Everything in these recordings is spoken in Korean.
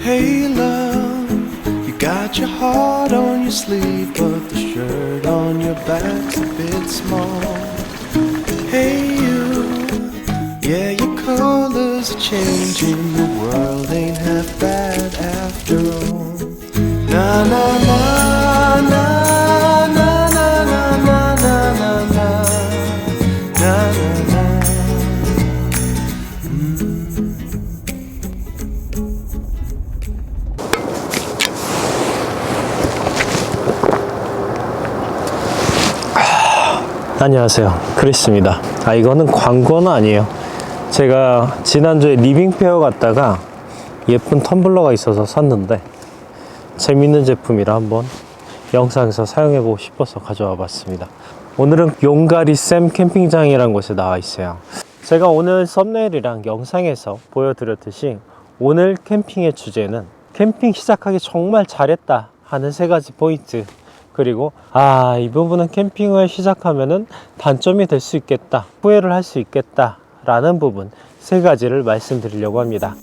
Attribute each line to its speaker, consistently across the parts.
Speaker 1: Hey love, you got your heart on your sleeve, but the shirt on your back's a bit small. Hey you, yeah, your colors are changing, the world ain't half bad after all. Na na na na na na na na na na na na na.
Speaker 2: 안녕하세요, 크리스입니다. 이거는 광고는 아니에요. 제가 지난주에 리빙페어 갔다가 예쁜 텀블러가 있어서 샀는데 재밌는 제품이라 한번 영상에서 사용해보고 싶어서 가져와 봤습니다. 오늘은 용가리 샘 캠핑장이라는 곳에 나와 있어요. 제가 오늘 썸네일이랑 영상에서 보여드렸듯이 오늘 캠핑의 주제는 캠핑 시작하기 정말 잘했다 하는 3가지 포인트, 그리고 이 부분은 캠핑을 시작하면은 단점이 될 수 있겠다, 후회를 할 수 있겠다 라는 부분 3가지를 말씀드리려고 합니다.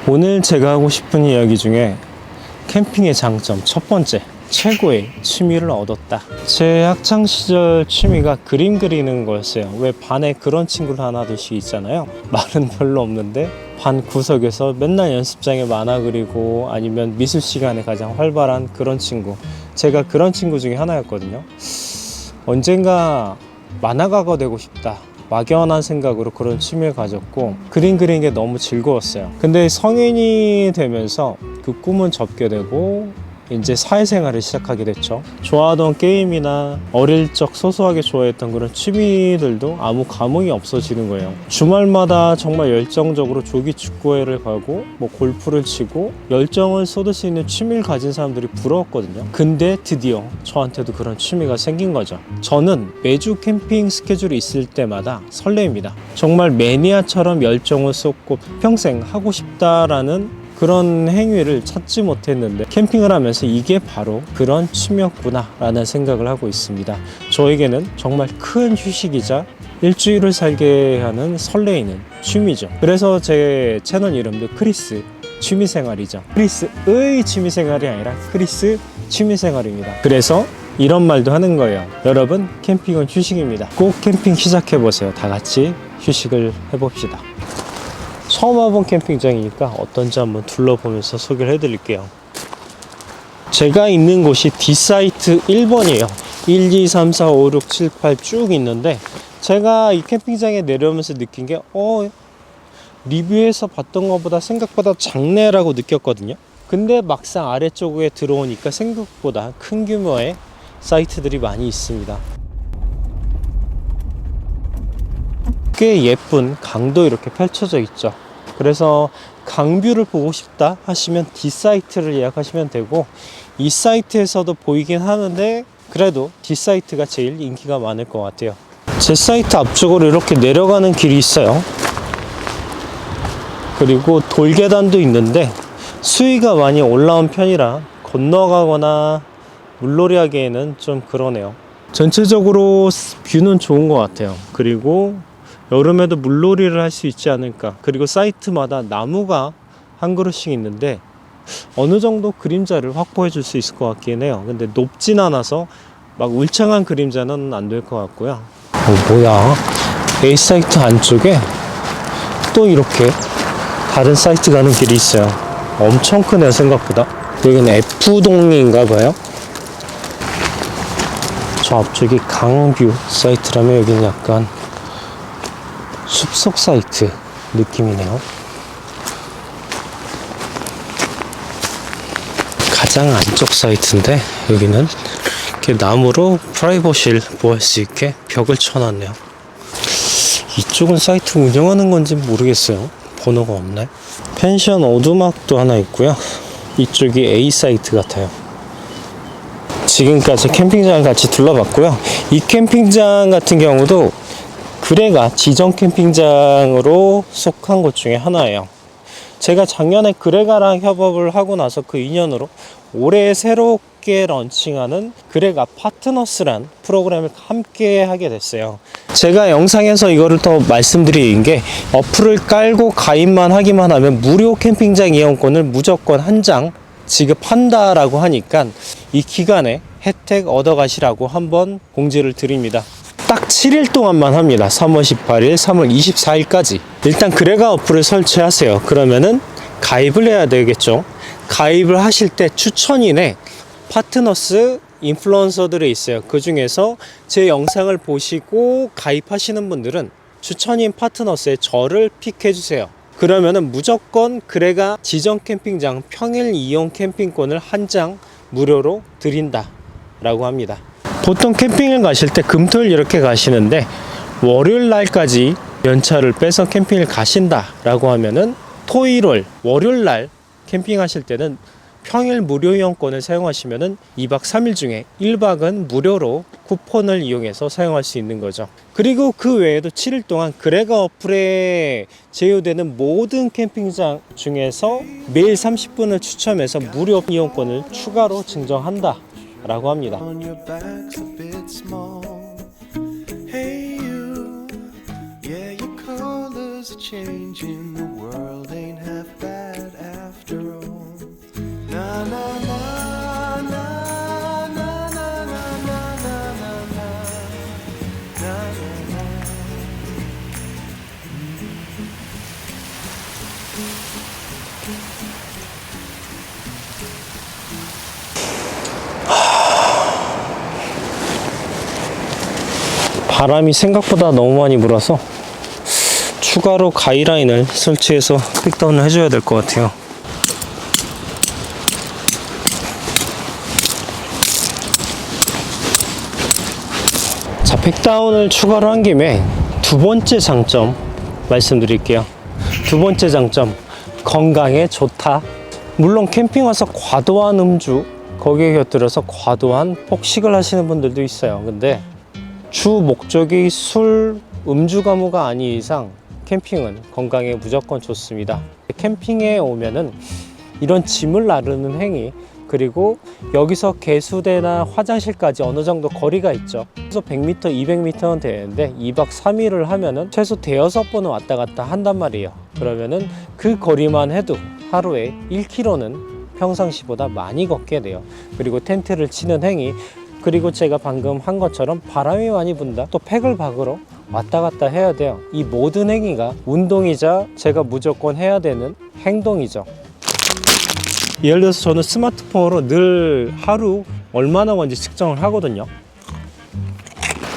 Speaker 2: 오늘 제가 하고 싶은 이야기 중에 캠핑의 장점 첫 번째, 최고의 취미를 얻었다. 제 학창시절 취미가 그림 그리는 거였어요. 왜 반에 그런 친구를 하나둘씩 있잖아요. 말은 별로 없는데 반 구석에서 맨날 연습장에 만화 그리고 아니면 미술 시간에 가장 활발한 그런 친구, 제가 그런 친구 중에 하나였거든요. 언젠가 만화가가 되고 싶다, 막연한 생각으로 그런 취미를 가졌고 그림 그리는 게 너무 즐거웠어요. 근데 성인이 되면서 그 꿈은 접게 되고 이제 사회생활을 시작하게 됐죠. 좋아하던 게임이나 어릴 적 소소하게 좋아했던 그런 취미들도 아무 감흥이 없어지는 거예요. 주말마다 정말 열정적으로 조기 축구회를 가고 골프를 치고 열정을 쏟을 수 있는 취미를 가진 사람들이 부러웠거든요. 근데 드디어 저한테도 그런 취미가 생긴 거죠. 저는 매주 캠핑 스케줄이 있을 때마다 설레입니다. 정말 매니아처럼 열정을 쏟고 평생 하고 싶다라는 그런 행위를 찾지 못했는데 캠핑을 하면서 이게 바로 그런 취미였구나 라는 생각을 하고 있습니다. 저에게는 정말 큰 휴식이자 일주일을 살게 하는 설레이는 취미죠. 그래서 제 채널 이름도 크리스 취미생활이죠. 크리스의 취미생활이 아니라 크리스 취미생활입니다. 그래서 이런 말도 하는 거예요. 여러분, 캠핑은 휴식입니다. 꼭 캠핑 시작해보세요. 다 같이 휴식을 해봅시다. 처음 와본 캠핑장이니까 어떤지 한번 둘러보면서 소개를 해드릴게요. 제가 있는 곳이 D사이트 1번이에요. 1, 2, 3, 4, 5, 6, 7, 8 쭉 있는데 제가 이 캠핑장에 내려오면서 느낀 게 리뷰에서 봤던 것보다 생각보다 작네라고 느꼈거든요. 근데 막상 아래쪽에 들어오니까 생각보다 큰 규모의 사이트들이 많이 있습니다. 꽤 예쁜 강도 이렇게 펼쳐져 있죠. 그래서 강뷰를 보고 싶다 하시면 D사이트를 예약하시면 되고, 이 사이트에서도 보이긴 하는데 그래도 D사이트가 제일 인기가 많을 것 같아요. 제 사이트 앞쪽으로 이렇게 내려가는 길이 있어요. 그리고 돌계단도 있는데 수위가 많이 올라온 편이라 건너가거나 물놀이 하기에는 좀 그러네요. 전체적으로 뷰는 좋은 것 같아요. 그리고 여름에도 물놀이를 할 수 있지 않을까. 그리고 사이트마다 나무가 한 그루씩 있는데 어느 정도 그림자를 확보해 줄 수 있을 것 같긴 해요. 근데 높진 않아서 막 울창한 그림자는 안 될 것 같고요. 뭐야, A 사이트 안쪽에 또 이렇게 다른 사이트 가는 길이 있어요. 엄청 크네요, 생각보다. 여기는 F동인가 봐요. 저 앞쪽이 강뷰 사이트라면 여기는 약간 숲속 사이트 느낌이네요. 가장 안쪽 사이트인데 여기는 이렇게 나무로 프라이버시를 보호할 수 있게 벽을 쳐놨네요. 이쪽은 사이트 운영하는 건지 모르겠어요. 번호가 없네. 펜션 오두막도 하나 있고요. 이쪽이 A 사이트 같아요. 지금까지 캠핑장을 같이 둘러봤고요. 이 캠핑장 같은 경우도 그레가 지정 캠핑장으로 속한 곳 중에 하나예요. 제가 작년에 그레가랑 협업을 하고 나서 그 인연으로 올해 새롭게 런칭하는 그레가 파트너스란 프로그램을 함께 하게 됐어요. 제가 영상에서 이거를 더 말씀드린 게 어플을 깔고 가입만 하기만 하면 무료 캠핑장 이용권을 무조건 한 장 지급한다라고 하니까 이 기간에 혜택 얻어가시라고 한번 공지를 드립니다. 딱 7일 동안만 합니다. 3월 18일, 3월 24일까지. 일단 그레가 어플을 설치하세요. 그러면은 가입을 해야 되겠죠. 가입을 하실 때 추천인에 파트너스 인플루언서들이 있어요. 그 중에서 제 영상을 보시고 가입하시는 분들은 추천인 파트너스에 저를 픽해 주세요. 그러면은 무조건 그레가 지정 캠핑장 평일 이용 캠핑권을 한 장 무료로 드린다 라고 합니다. 보통 캠핑을 가실 때 금토일 이렇게 가시는데 월요일 날까지 연차를 빼서 캠핑을 가신다 라고 하면은 토일 월요일 날 캠핑하실 때는 평일 무료 이용권을 사용하시면은 2박 3일 중에 1박은 무료로 쿠폰을 이용해서 사용할 수 있는 거죠. 그리고 그 외에도 7일 동안 그레가 어플에 제휴되는 모든 캠핑장 중에서 매일 30분을 추첨해서 무료 이용권을 추가로 증정한다 라고 합니다.
Speaker 1: On your back's a bit small. Hey you, yeah, your colors are changing. The world ain't half bad after all. Na na na na na na na na na na na na.
Speaker 2: 바람이 생각보다 너무 많이 불어서 추가로 가이라인을 설치해서 픽다운을 해줘야 될 것 같아요. 자, 픽다운을 추가로 한 김에 두 번째 장점 말씀드릴게요. 두 번째 장점, 건강에 좋다. 물론 캠핑 와서 과도한 음주, 거기에 곁들여서 과도한 폭식을 하시는 분들도 있어요. 근데 주 목적이 술, 음주 가무가 아닌 이상 캠핑은 건강에 무조건 좋습니다. 캠핑에 오면은 이런 짐을 나르는 행위, 그리고 여기서 개수대나 화장실까지 어느 정도 거리가 있죠. 그래서 100m, 200m는 되는데 2박 3일을 하면은 최소 대여섯 번은 왔다 갔다 한단 말이에요. 그러면은 그 거리만 해도 하루에 1km는 평상시보다 많이 걷게 돼요. 그리고 텐트를 치는 행위, 그리고 제가 방금 한 것처럼 바람이 많이 분다, 또 팩을 박으러 왔다 갔다 해야 돼요. 이 모든 행위가 운동이자 제가 무조건 해야 되는 행동이죠. 예를 들어서 저는 스마트폰으로 늘 하루 얼마나 건지 측정을 하거든요.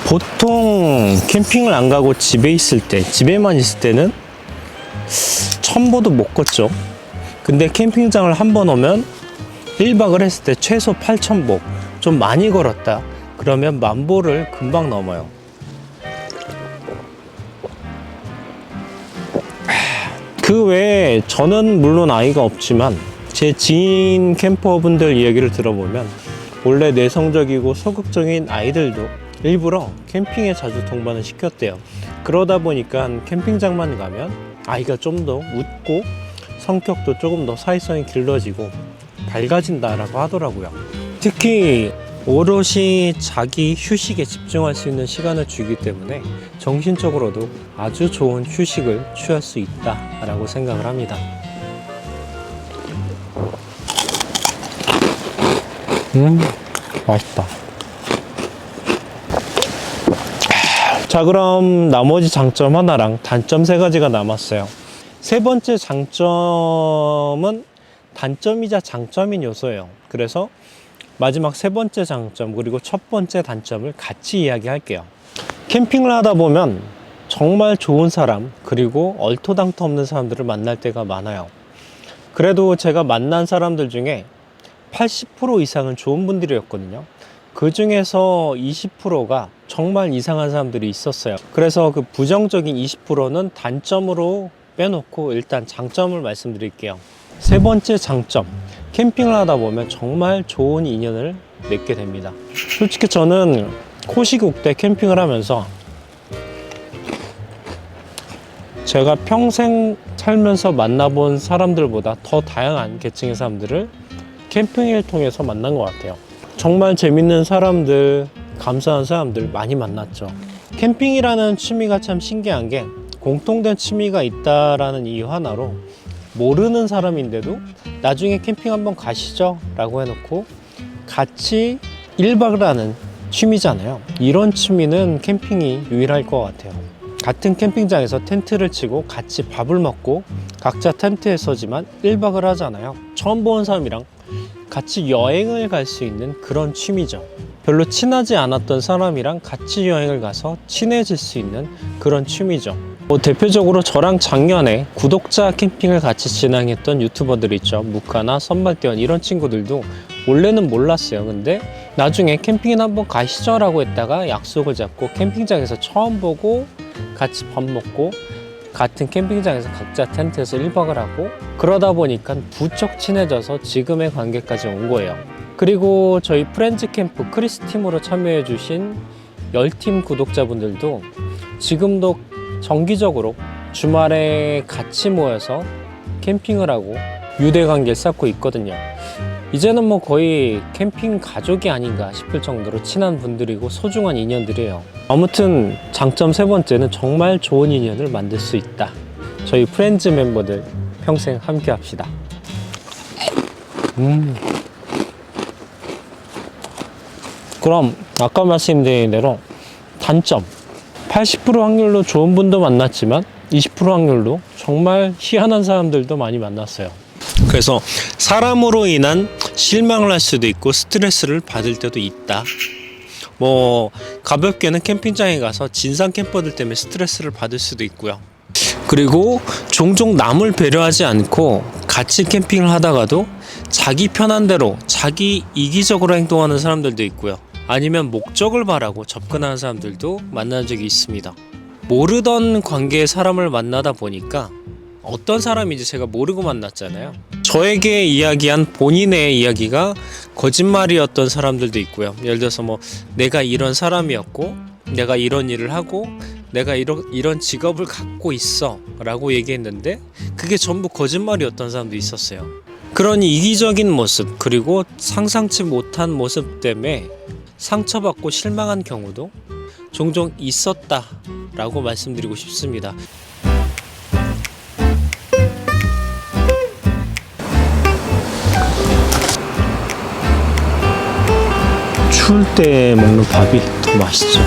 Speaker 2: 보통 캠핑을 안 가고 집에 있을 때, 집에만 있을 때는 1000보도 못 걷죠. 근데 캠핑장을 한번 오면 1박을 했을 때 최소 8000보, 좀 많이 걸었다 그러면 10,000보를 금방 넘어요. 그 외에 저는 물론 아이가 없지만 제 지인 캠퍼분들 이야기를 들어보면 원래 내성적이고 소극적인 아이들도 일부러 캠핑에 자주 동반을 시켰대요. 그러다 보니까 캠핑장만 가면 아이가 좀 더 웃고 성격도 조금 더 사회성이 길러지고 밝아진다라고 하더라고요. 특히 오롯이 자기 휴식에 집중할 수 있는 시간을 주기 때문에 정신적으로도 아주 좋은 휴식을 취할 수 있다라고 생각을 합니다. 맛있다. 자, 그럼 나머지 장점 하나랑 단점 3가지가 남았어요. 세 번째 장점은 단점이자 장점인 요소예요. 그래서 마지막 세 번째 장점 그리고 첫 번째 단점을 같이 이야기할게요. 캠핑을 하다 보면 정말 좋은 사람 그리고 얼토당토 없는 사람들을 만날 때가 많아요. 그래도 제가 만난 사람들 중에 80% 이상은 좋은 분들이었거든요. 그 중에서 20%가 정말 이상한 사람들이 있었어요. 그래서 그 부정적인 20%는 단점으로 빼놓고 일단 장점을 말씀드릴게요. 세 번째 장점, 캠핑을 하다 보면 정말 좋은 인연을 맺게 됩니다. 솔직히 저는 코시국 때 캠핑을 하면서 제가 평생 살면서 만나본 사람들보다 더 다양한 계층의 사람들을 캠핑을 통해서 만난 것 같아요. 정말 재밌는 사람들, 감사한 사람들 많이 만났죠. 캠핑이라는 취미가 참 신기한 게 공통된 취미가 있다라는 이유 하나로 모르는 사람인데도 나중에 캠핑 한번 가시죠 라고 해놓고 같이 1박을 하는 취미잖아요. 이런 취미는 캠핑이 유일할 것 같아요. 같은 캠핑장에서 텐트를 치고 같이 밥을 먹고 각자 텐트에 서지만 1박을 하잖아요. 처음 본 사람이랑 같이 여행을 갈 수 있는 그런 취미죠. 별로 친하지 않았던 사람이랑 같이 여행을 가서 친해질 수 있는 그런 취미죠. 대표적으로 저랑 작년에 구독자 캠핑을 같이 진행했던 유튜버들 있죠. 무카나 선발대원 이런 친구들도 원래는 몰랐어요. 근데 나중에 캠핑이나 한번 가시죠 라고 했다가 약속을 잡고 캠핑장에서 처음 보고 같이 밥 먹고 같은 캠핑장에서 각자 텐트에서 1박을 하고 그러다 보니까 부쩍 친해져서 지금의 관계까지 온 거예요. 그리고 저희 프렌즈 캠프 크리스팀으로 참여해 주신 10팀 구독자분들도 지금도 정기적으로 주말에 같이 모여서 캠핑을 하고 유대관계를 쌓고 있거든요. 이제는 뭐 거의 캠핑 가족이 아닌가 싶을 정도로 친한 분들이고 소중한 인연들이에요. 아무튼 장점 세 번째는 정말 좋은 인연을 만들 수 있다. 저희 프렌즈 멤버들 평생 함께 합시다. 그럼 아까 말씀드린 대로 단점 80% 확률로 좋은 분도 만났지만 20% 확률로 정말 희한한 사람들도 많이 만났어요. 그래서 사람으로 인한 실망을 할 수도 있고 스트레스를 받을 때도 있다. 뭐 가볍게는 캠핑장에 가서 진상 캠퍼들 때문에 스트레스를 받을 수도 있고요. 그리고 종종 남을 배려하지 않고 같이 캠핑을 하다가도 자기 편한 대로 자기 이기적으로 행동하는 사람들도 있고요. 아니면 목적을 바라고 접근하는 사람들도 만난 적이 있습니다. 모르던 관계의 사람을 만나다 보니까 어떤 사람인지 제가 모르고 만났잖아요. 저에게 이야기한 본인의 이야기가 거짓말이었던 사람들도 있고요. 예를 들어서 뭐 내가 이런 사람이었고 내가 이런 일을 하고 내가 이런 직업을 갖고 있어 라고 얘기했는데 그게 전부 거짓말이었던 사람도 있었어요. 그런 이기적인 모습 그리고 상상치 못한 모습 때문에 상처받고 실망한 경우도 종종 있었다라고 말씀드리고 싶습니다. 추울 때 먹는 밥이 더 맛있죠.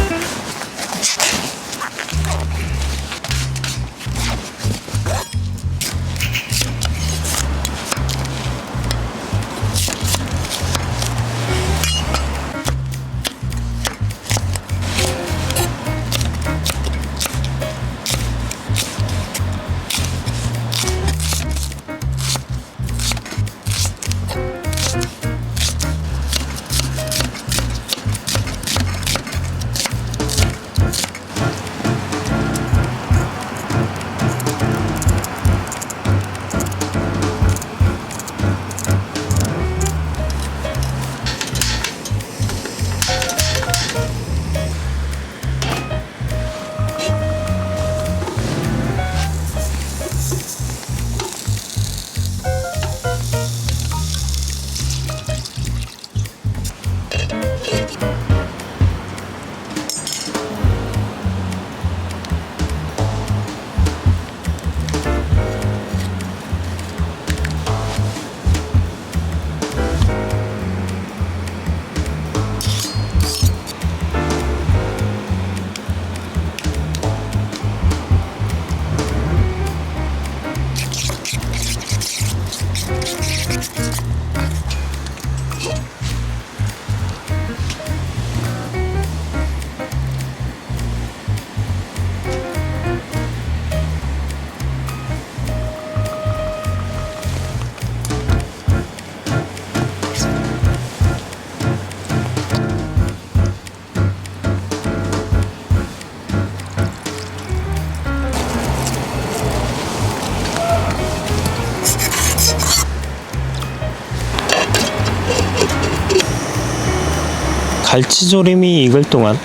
Speaker 2: 갈치조림이 익을 동안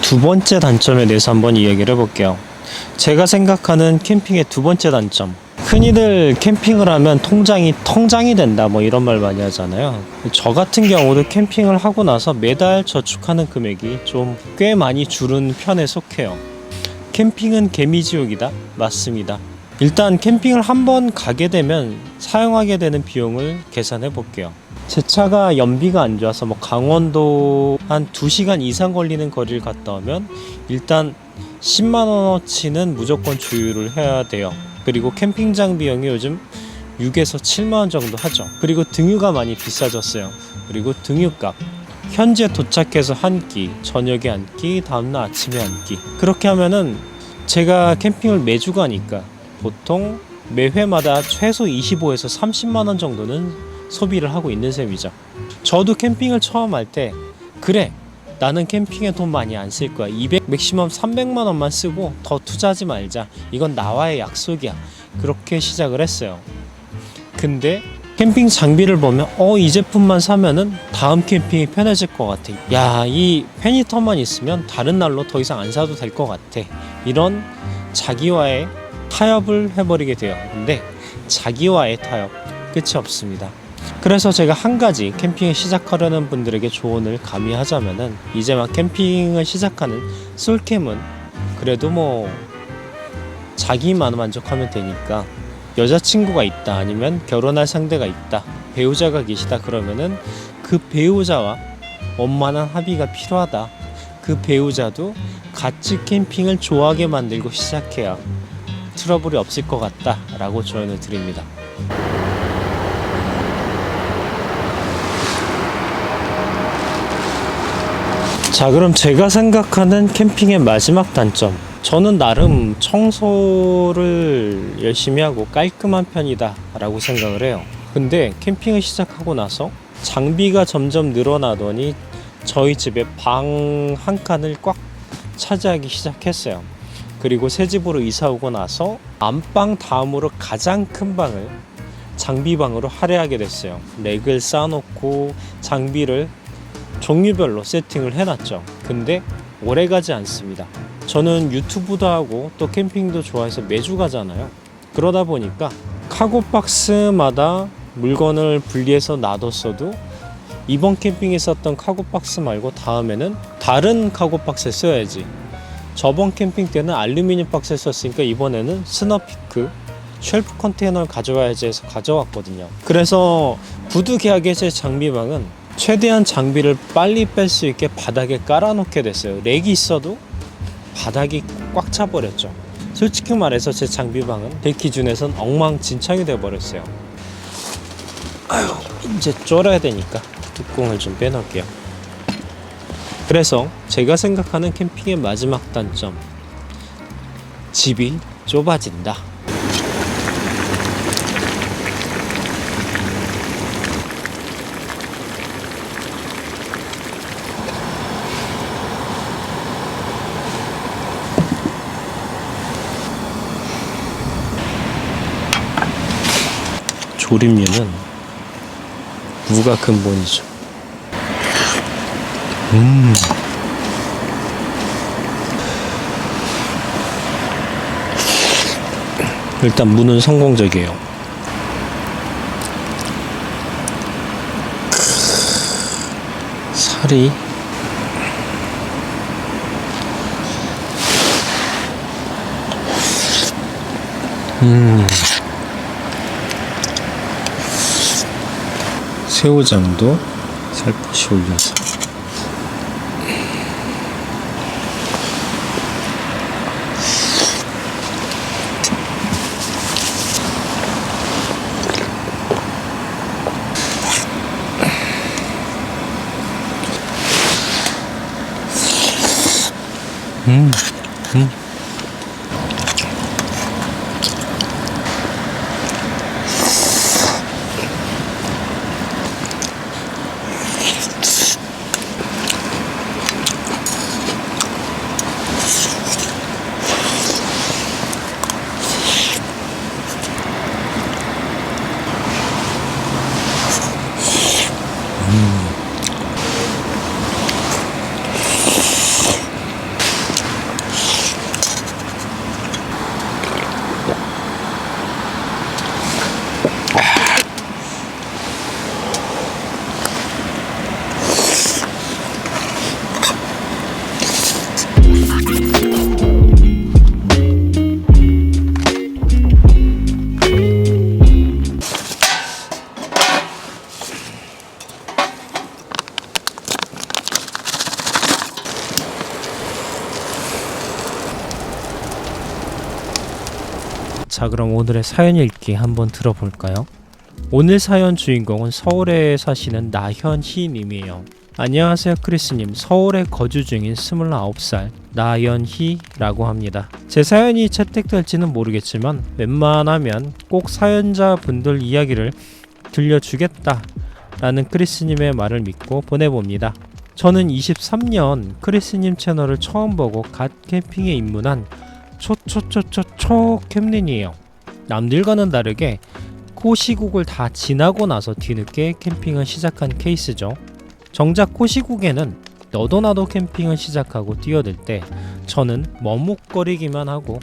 Speaker 2: 두 번째 단점에 대해서 한번 이야기를 해볼게요. 제가 생각하는 캠핑의 두 번째 단점. 흔히들 캠핑을 하면 통장이 텅장이 된다 뭐 이런 말 많이 하잖아요. 저 같은 경우도 캠핑을 하고 나서 매달 저축하는 금액이 좀 꽤 많이 줄은 편에 속해요. 캠핑은 개미지옥이다? 맞습니다. 일단 캠핑을 한번 가게 되면 사용하게 되는 비용을 계산해 볼게요. 제 차가 연비가 안 좋아서 뭐 강원도 한 2시간 이상 걸리는 거리를 갔다 오면 일단 10만 원어치는 무조건 주유를 해야 돼요. 그리고 캠핑장 비용이 요즘 6에서 7만 원 정도 하죠. 그리고 등유가 많이 비싸졌어요. 그리고 등유값 현재 도착해서 한 끼, 저녁에 한 끼, 다음날 아침에 한 끼. 그렇게 하면은 제가 캠핑을 매주 가니까 보통 매회마다 최소 25에서 30만 원 정도는 소비를 하고 있는 셈이죠. 저도 캠핑을 처음 할 때 그래 나는 캠핑에 돈 많이 안 쓸 거야. 맥시멈 300만 원만 쓰고 더 투자하지 말자. 이건 나와의 약속이야. 그렇게 시작을 했어요. 근데 캠핑 장비를 보면 이 제품만 사면은 다음 캠핑이 편해질 것 같아. 야, 이 페니터만 있으면 다른 날로 더 이상 안 사도 될 것 같아. 이런 자기와의 타협을 해버리게 돼요. 근데 자기와의 타협 끝이 없습니다. 그래서 제가 한 가지 캠핑을 시작하려는 분들에게 조언을 감히 하자면은 이제 막 캠핑을 시작하는 솔캠은 그래도 뭐 자기만 만족하면 되니까 여자친구가 있다 아니면 결혼할 상대가 있다 배우자가 계시다 그러면은 그 배우자와 원만한 합의가 필요하다. 그 배우자도 같이 캠핑을 좋아하게 만들고 시작해야 트러블이 없을 것 같다 라고 조언을 드립니다. 자, 그럼 제가 생각하는 캠핑의 마지막 단점. 저는 나름 청소를 열심히 하고 깔끔한 편이다 라고 생각을 해요. 근데 캠핑을 시작하고 나서 장비가 점점 늘어나더니 저희 집에 방 한 칸을 꽉 차지하기 시작했어요. 그리고 새 집으로 이사 오고 나서 안방 다음으로 가장 큰 방을 장비방으로 할애하게 됐어요. 렉을 쌓아놓고 장비를 종류별로 세팅을 해놨죠. 근데 오래가지 않습니다. 저는 유튜브도 하고 또 캠핑도 좋아해서 매주 가잖아요. 그러다 보니까 카고박스마다 물건을 분리해서 놔뒀어도 이번 캠핑에 썼던 카고박스 말고 다음에는 다른 카고박스를 써야지. 저번 캠핑 때는 알루미늄 박스를 썼으니까 이번에는 스너피크 쉘프 컨테이너를 가져와야지 해서 가져왔거든요. 그래서 구두 계약의 제 장비방은 최대한 장비를 빨리 뺄 수 있게 바닥에 깔아놓게 됐어요. 렉이 있어도 바닥이 꽉 차버렸죠. 솔직히 말해서 제 장비방은 제 기준에선 엉망진창이 돼버렸어요. 아유, 이제 쫄아야 되니까 뚜껑을 좀 빼놓을게요. 그래서 제가 생각하는 캠핑의 마지막 단점, 집이 좁아진다. 조림류는 무가 근본이죠. 일단 무는 성공적이에요. 살이 새우장도 살포시 올려서 자, 그럼 오늘의 사연 읽기 한번 들어볼까요? 오늘 사연 주인공은 서울에 사시는 나현희 님이에요. 안녕하세요 크리스님, 서울에 거주 중인 29살 나연희라고 합니다. 제 사연이 채택될지는 모르겠지만 웬만하면 꼭 사연자분들 이야기를 들려주겠다 라는 크리스님의 말을 믿고 보내봅니다. 저는 23년 크리스님 채널을 처음 보고 갓 캠핑에 입문한 초캠린이에요. 남들과는 다르게 코시국을 다 지나고 나서 뒤늦게 캠핑을 시작한 케이스죠. 정작 코시국에는 너도 나도 캠핑을 시작하고 뛰어들 때 저는 머뭇거리기만 하고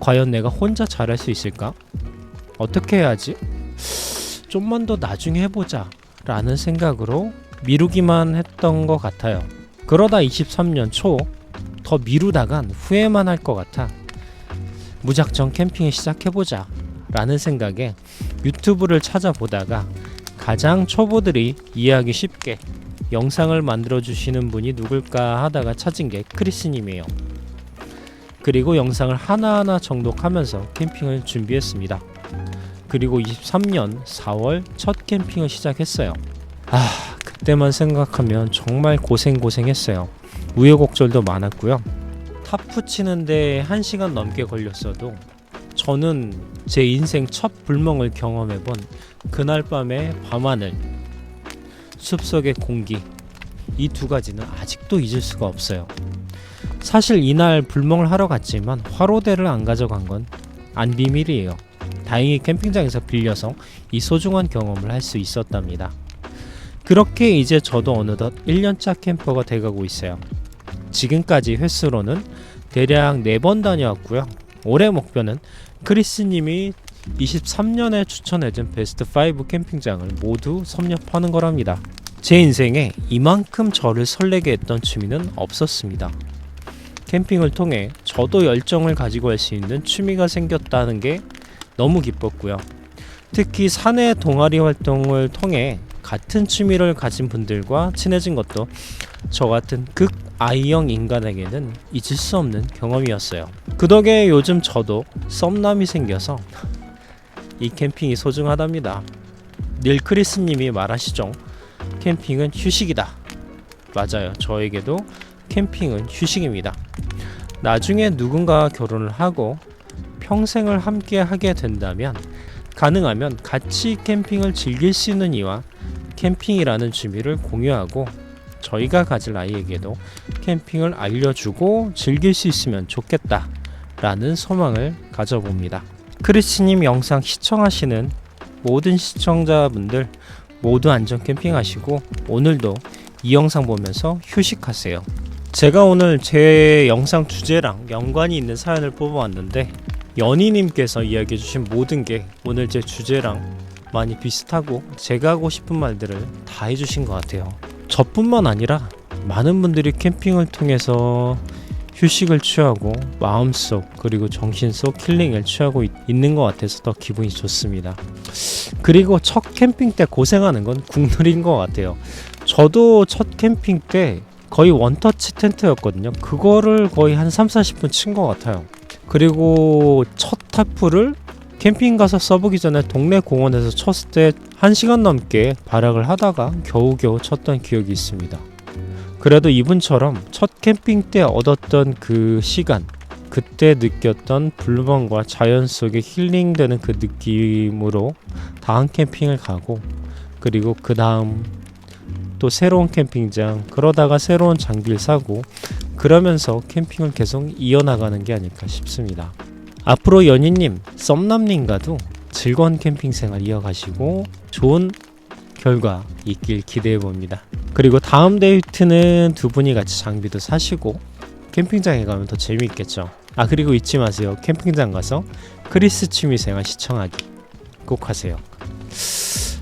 Speaker 2: 과연 내가 혼자 잘할 수 있을까? 어떻게 해야지? 좀만 더 나중에 해보자 라는 생각으로 미루기만 했던 것 같아요. 그러다 23년 초 더 미루다간 후회만 할 것 같아 무작정 캠핑을 시작해보자 라는 생각에 유튜브를 찾아보다가 가장 초보들이 이해하기 쉽게 영상을 만들어주시는 분이 누굴까 하다가 찾은 게 크리스님이에요. 그리고 영상을 하나하나 정독하면서 캠핑을 준비했습니다. 그리고 23년 4월 첫 캠핑을 시작했어요. 그때만 생각하면 정말 고생했어요. 우여곡절도 많았고요. 타프 치는데 1시간 넘게 걸렸어도 저는 제 인생 첫 불멍을 경험해본 그날 밤의 밤하늘, 숲속의 공기, 이 두 가지는 아직도 잊을 수가 없어요. 사실 이날 불멍을 하러 갔지만 화로대를 안 가져간 건 안 비밀이에요. 다행히 캠핑장에서 빌려서 이 소중한 경험을 할 수 있었답니다. 그렇게 이제 저도 어느덧 1년차 캠퍼가 돼가고 있어요. 지금까지 횟수로는 대략 4번 다녀왔고요. 올해 목표는 크리스님이 23년에 추천해준 베스트 5 캠핑장을 모두 섭렵하는 거랍니다. 제 인생에 이만큼 저를 설레게 했던 취미는 없었습니다. 캠핑을 통해 저도 열정을 가지고 할 수 있는 취미가 생겼다는 게 너무 기뻤고요. 특히 사내 동아리 활동을 통해 같은 취미를 가진 분들과 친해진 것도 저 같은 극 I형 인간에게는 잊을 수 없는 경험이었어요. 그 덕에 요즘 저도 썸남이 생겨서 이 캠핑이 소중하답니다. 늘 크리스님이 말하시죠. 캠핑은 휴식이다. 맞아요. 저에게도 캠핑은 휴식입니다. 나중에 누군가 결혼을 하고 평생을 함께 하게 된다면 가능하면 같이 캠핑을 즐길 수 있는 이와 캠핑이라는 취미를 공유하고 저희가 가질 아이에게도 캠핑을 알려주고 즐길 수 있으면 좋겠다 라는 소망을 가져봅니다. 크리스님 영상 시청하시는 모든 시청자분들 모두 안전 캠핑하시고 오늘도 이 영상 보면서 휴식하세요. 제가 오늘 제 영상 주제랑 연관이 있는 사연을 뽑아왔는데 연희님께서 이야기해주신 모든 게 오늘 제 주제랑 많이 비슷하고 제가 하고 싶은 말들을 다 해주신 것 같아요. 저뿐만 아니라 많은 분들이 캠핑을 통해서 휴식을 취하고 마음속 그리고 정신속 힐링을 취하고 있는 것 같아서 더 기분이 좋습니다. 그리고 첫 캠핑 때 고생하는 건 국룰인 것 같아요. 저도 첫 캠핑 때 거의 원터치 텐트였거든요. 그거를 거의 한 3-40분 친 것 같아요. 그리고 첫 타프를 캠핑 가서 써보기 전에 동네 공원에서 쳤을 때 1시간 넘게 발악을 하다가 겨우겨우 쳤던 기억이 있습니다. 그래도 이분처럼 첫 캠핑 때 얻었던 그 시간, 그때 느꼈던 불멍과 자연 속에 힐링되는 그 느낌으로 다음 캠핑을 가고 그리고 그 다음 또 새로운 캠핑장, 그러다가 새로운 장비를 사고 그러면서 캠핑을 계속 이어나가는 게 아닐까 싶습니다. 앞으로 연희님, 썸남님과도 즐거운 캠핑 생활 이어가시고 좋은 결과 있길 기대해봅니다. 그리고 다음 데이트는 두 분이 같이 장비도 사시고 캠핑장에 가면 더 재미있겠죠. 그리고 잊지 마세요. 캠핑장 가서 크리스 취미생활 시청하기 꼭 하세요.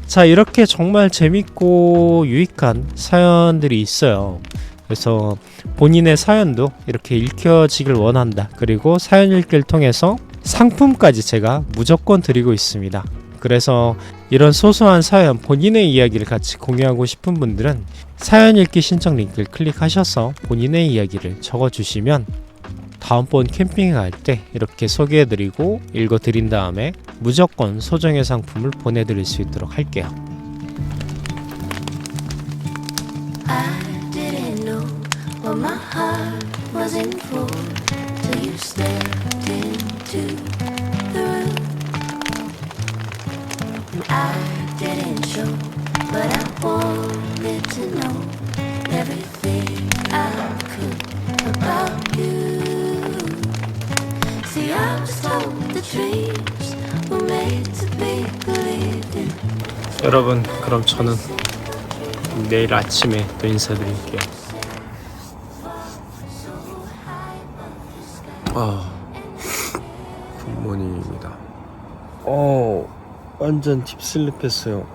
Speaker 2: 자, 이렇게 정말 재밌고 유익한 사연들이 있어요. 그래서 본인의 사연도 이렇게 읽혀지길 원한다. 그리고 사연 읽기를 통해서 상품까지 제가 무조건 드리고 있습니다. 그래서 이런 소소한 사연, 본인의 이야기를 같이 공유하고 싶은 분들은 사연 읽기 신청 링크를 클릭하셔서 본인의 이야기를 적어주시면 다음번 캠핑에 갈 때 이렇게 소개해드리고 읽어드린 다음에 무조건 소정의 상품을 보내드릴 수 있도록 할게요.
Speaker 3: I didn't know what my heart was in for till you stepped into the room. And I didn't show, but I wanted to know everything I could about you. See, I was told the dreams were made to be believed in.
Speaker 2: 여러분, 그럼 저는 내일 아침에 또 인사드릴게요. 굿모닝입니다. 완전 딥슬립 했어요.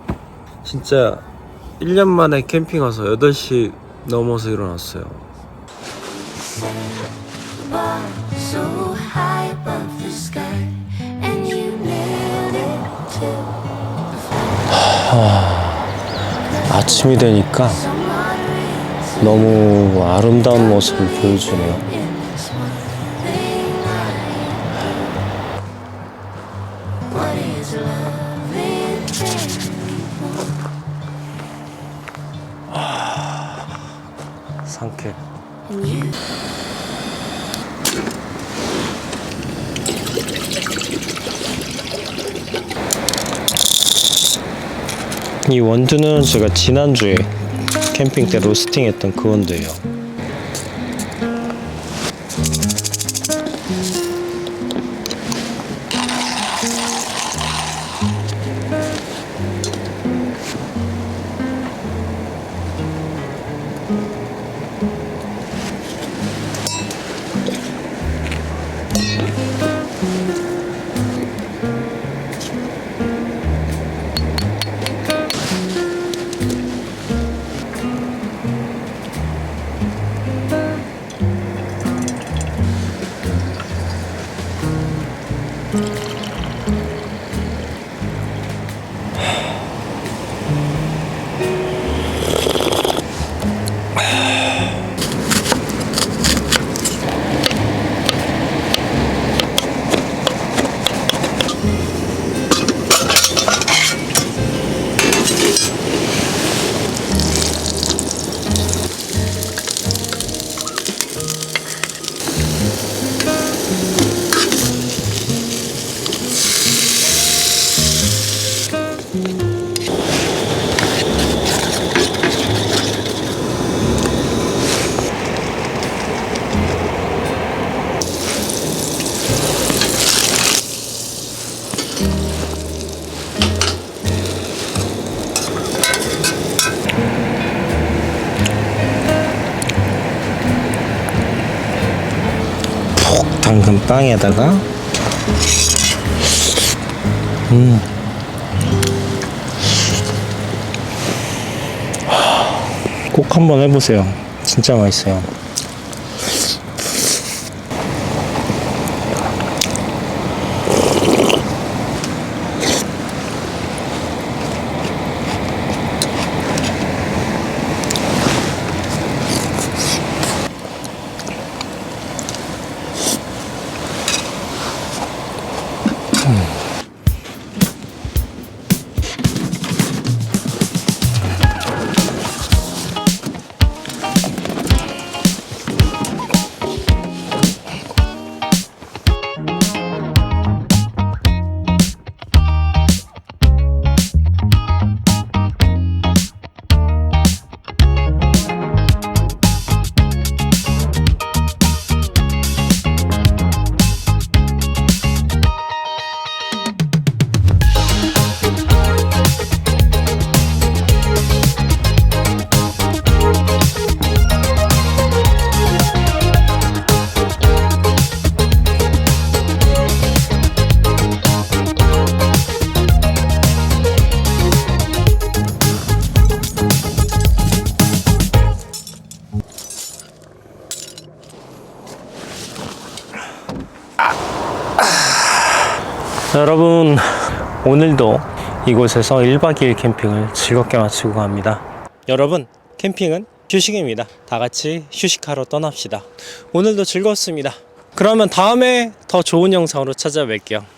Speaker 2: 진짜 1년 만에 캠핑 와서 8시 넘어서 일어났어요.
Speaker 3: So high above the sky, and you nailed it too.
Speaker 2: 아침이 되니까
Speaker 3: Someone reads
Speaker 2: 너무 아름다운 모습을 보여주네요.
Speaker 3: in this one thing I do. What is love in anyone?
Speaker 2: 상쾌.
Speaker 3: And you
Speaker 2: 이 원두는 제가 지난주에 캠핑 때 로스팅했던 그 원두예요. 당근 빵에다가 꼭 한번 해보세요. 진짜 맛있어요. 여러분, 오늘도 이곳에서 1박 2일 캠핑을 즐겁게 마치고 갑니다. 여러분, 캠핑은 휴식입니다. 다 같이 휴식하러 떠납시다. 오늘도 즐거웠습니다. 그러면 다음에 더 좋은 영상으로 찾아뵐게요.